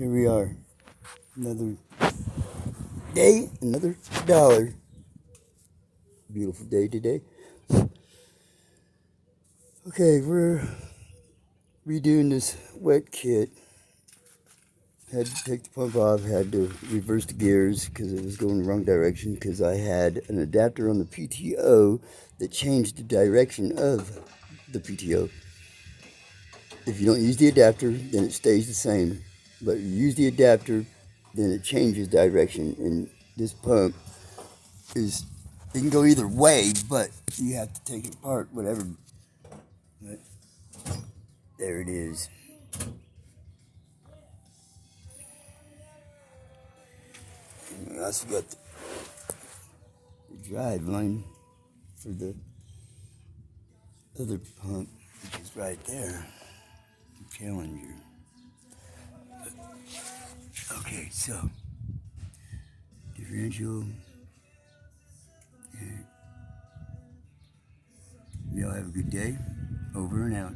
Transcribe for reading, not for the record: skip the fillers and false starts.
here we are. Another day, another dollar. Beautiful day today. Okay, we're redoing this wet kit. Had to take the pump off, had to reverse the gears because it was going the wrong direction because I had an adapter on the PTO that changed the direction of the PTO. If you don't use the adapter, then it stays the same. But if you use the adapter, then it changes direction. And this pump is, it can go either way, but you have to take it apart, whatever. But there it is. And we also got the drive line for the other pump, which is right there, the Challenger. Okay, so differential. Yeah. Y'all have a good day. Over and out.